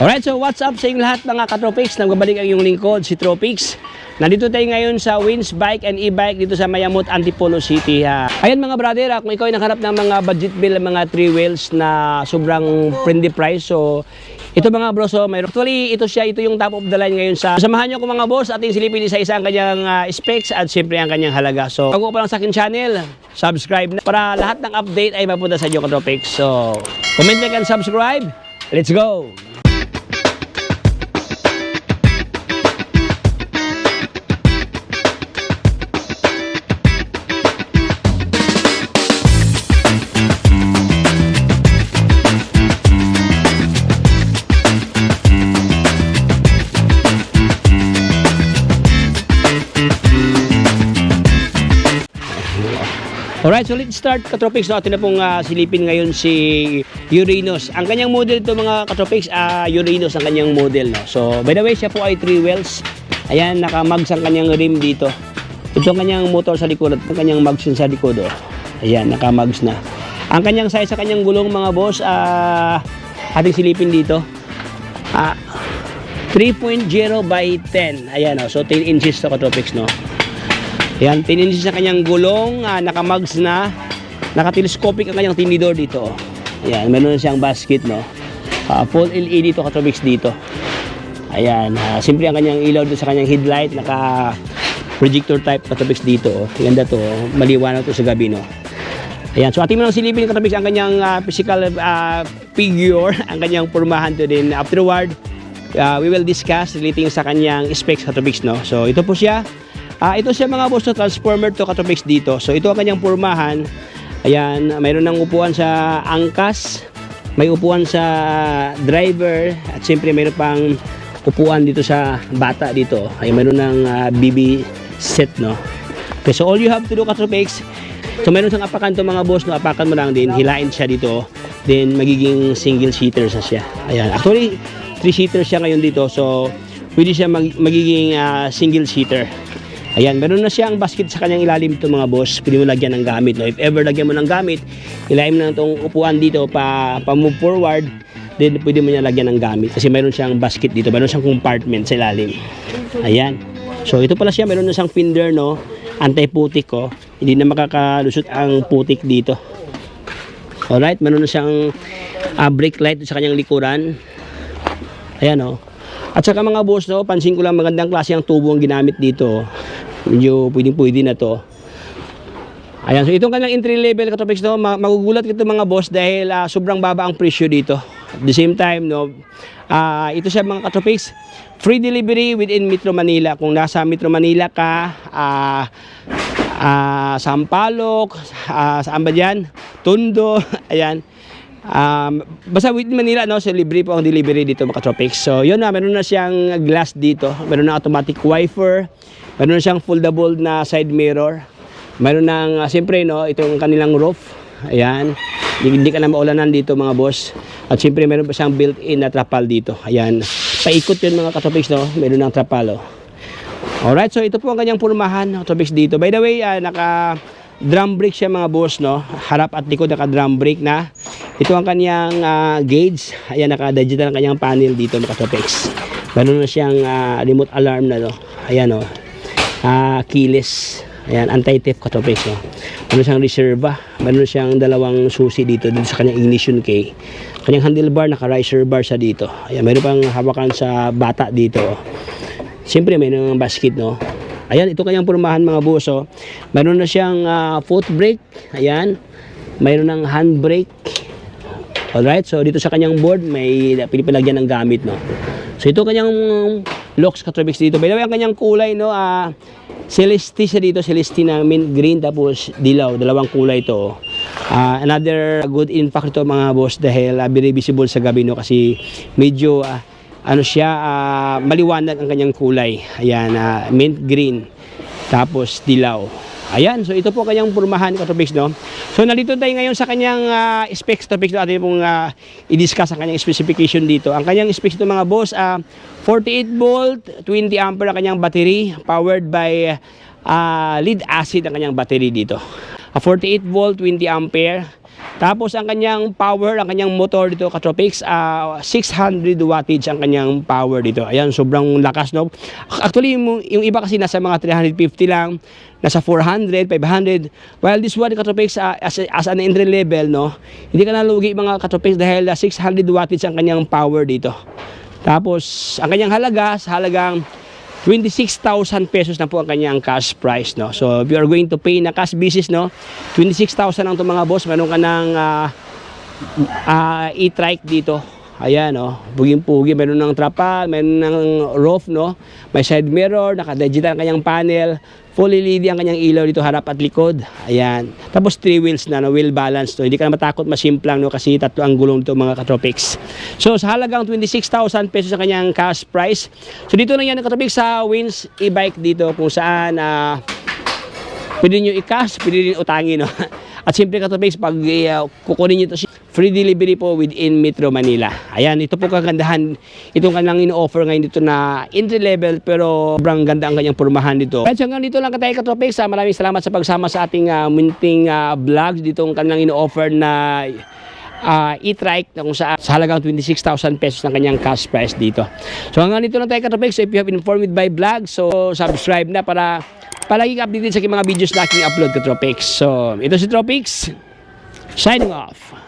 Alright, so what's up sa inyong lahat mga ka-Tropics? Nagbabalik ang iyong lingkod, si Tropics. Nandito tayo ngayon sa Wins Bike and E-Bike dito sa Mayamot, Antipolo City. Ayan mga brother, kung ikaw ay naghanap ng mga budget bill, mga 3 wheels na sobrang friendly price. So ito mga bro, so actually ito yung top of the line ngayon sa samahan nyo ko mga boss. Ating silipin sa isang kanyang specs at siyempre ang kanyang halaga. So bago pa lang sa akin channel, subscribe na para lahat ng update ay mapunta sa inyo ka-Tropics. So comment, like and subscribe. Let's go! Alright, so let's start ka-Tropics. No? Atin na pong silipin ngayon si Urinos. Ang kanyang model ito mga ka-Tropics, Urinos ang kanyang model. No? So by the way, siya po ay 3 wheels. Ayan, naka-mugs ang kanyang rim dito. Ito ang kanyang motor sa likod at ang kanyang mugs sa likod. Oh. Ayan, naka-mugs na. Ang kanyang size sa kanyang gulong mga boss, ating silipin dito. 3.0 by 10. Ayan, oh. So 10 inches to ka-Tropics. No? Ayan, 10 inches sa kanyang gulong, naka-mugs na, naka-telescopic ang kanyang tinidor dito. Ayan, meron na siyang basket, no? Full LED to ka-Tropics dito. Ayan, simple ang kanyang ilaw dito sa kanyang headlight, naka-projector type ka-Tropics dito. Ganda to, maliwanag to sa gabi, no? Ayan, so ating mo nang silipin ka-Tropics ang kanyang physical figure, ang kanyang pormahan to din. Afterward, we will discuss relating sa kanyang specs ka-Tropics, no? So ito po siya. Ito siya mga boss, transformer to ka-Tropics dito. So ito ang kanyang pormahan. Ayan, mayroon ng upuan sa angkas, may upuan sa driver, at siyempre mayroon pang upuan dito sa bata dito. Ay mayroon ng BB set, no. Okay, so all you have to do ka-Tropics, so mayroon siyang apakan to mga boss, no. Apakan mo lang din, hilain siya dito, then magiging single seater siya. Ayan, actually 3 seater siya ngayon dito. So pwede siya magiging single seater. Ayan, meron na siyang basket sa kanyang ilalim ito mga boss. Pwede mo lagyan ng gamit, no? If ever lagyan mo ng gamit, ilalim na itong upuan dito pa move forward, then pwede mo niya lagyan ng gamit kasi meron siyang basket dito, meron siyang compartment sa ilalim. Ayan, so ito pala siya, meron na siyang fender, no? Anti-putik, oh. Hindi na makakalusot ang putik dito. Alright, meron na siyang brake light sa kanyang likuran. Ayan, oh. At saka mga boss, no, pansin ko lang magandang klase ang tubo ang ginamit dito. Medyo pwede na to. Ayan, so itong kanyang entry level ka-Tropics, no, magugulat ito mga boss dahil sobrang baba ang presyo dito. At the same time, no, ito siya mga ka-Tropics, free delivery within Metro Manila. Kung nasa Metro Manila ka, Sampaloc, saan ba dyan? Tondo, ayan. Basta within Manila, no, so libre po ang delivery dito mga ka-Tropics. So yun na, meron na siyang glass dito, meron na automatic wiper, meron na siyang foldable na side mirror, meron nang siyempre, no, itong kanilang roof. Ayan, hindi ka na maulanan dito mga boss. At siyempre meron pa siyang built-in na trapal dito. Ayan, paikot yun mga ka-Tropics, no, meron ng trapal, oh. Alright, so ito po ang kanyang pormahan ka-Tropics dito. By the way, naka drum brake siya mga boss, no, harap at likod naka drum brake na. Ito ang kanyang gauge. Ayan, naka-digital ang kanyang panel dito mga ka-Tropics. Meron na siyang remote alarm na, no. Ayan, oh. Keyless. Ayan, anti-theft ka-Tropics, no. Meron siyang reserva. Meron siyang dalawang susi dito sa kanyang ignition key. Kanyang handlebar, naka-riser bar siya dito. Ayan, meron pang hawakan sa bata dito. Siyempre, meron ng basket, no. Ayan, ito kanyang pormahan mga boss, oh. Meron na siyang foot brake. Ayan. Mayroon ng handbrake. Alright, so dito sa kanyang board may pinipilagyan ng gamit, no. So ito kanyang locks ka-Tropics dito. By the way, ang kanyang kulay, no, celeste siya dito, celeste na mint green tapos dilaw, dalawang kulay ito. Another good impact ito mga boss dahil very visible sa gabi, no, kasi medyo ano siya, maliwanag ang kanyang kulay. Ayan, mint green tapos dilaw. Ayan, so ito po kanyang pormahan ka-Tropics, no. So nandito tayo ngayon sa kanyang specs ka-Tropics, no. Atin pong i-discuss ang kanyang specification dito. Ang kanyang specs ito mga boss, 48 volt, 20 ampere ang kanyang battery, powered by lead acid ang kanyang battery dito. 48 volt, 20 ampere. Tapos ang kanyang power, ang kanyang motor dito Katropics, 600 wattage ang kanyang power dito. Ayan, sobrang lakas, no? Actually, yung iba kasi nasa mga 350 lang, nasa 400, 500. While this one Katropics, as an entry level, no? Hindi ka nalugi mga Katropics dahil 600 wattage ang kanyang power dito. Tapos ang kanyang halaga, sa halagang 26,000 pesos na po ang kanyang cash price, no? So if you are going to pay na cash basis, no, 26,000 ang to mga boss. Meron ka ng e-trike dito. Ayan, no, puging-pugi. Meron ng trapal, meron ng roof, no, may side mirror, naka-digital ang kanyang panel, fully LED ang kanyang ilaw dito harap at likod. Ayan, tapos 3 wheels na, no, wheel balance, no. Hindi ka na matakot, masimplang, no, kasi tatlo ang gulong dito mga Katropics. So sa halagang 26,000 pesos ang kanyang cash price. So dito na yan Katropics sa Wins e-bike dito, kung saan pwede nyo i-cash, pwede rin utangin, no. At siyempre Katropics, pag kukunin nyo ito, free delivery po within Metro Manila. Ayan, ito po kagandahan. Itong kanilang in-offer ngayon dito na entry level, pero sobrang ganda ang kanyang pormahan dito. At hanggang dito lang tayo Katropics. Maraming salamat sa pagsama sa ating munting vlogs. Ditong kanilang in-offer na e-trike na kung sa halagang 26,000 pesos ng kanyang cash price dito. So hanggang dito lang tayo Katropics. So if you have been informed by vlog, so subscribe na para palaging updated sa aking mga videos na aking upload Katropics. So ito si Tropics, signing off.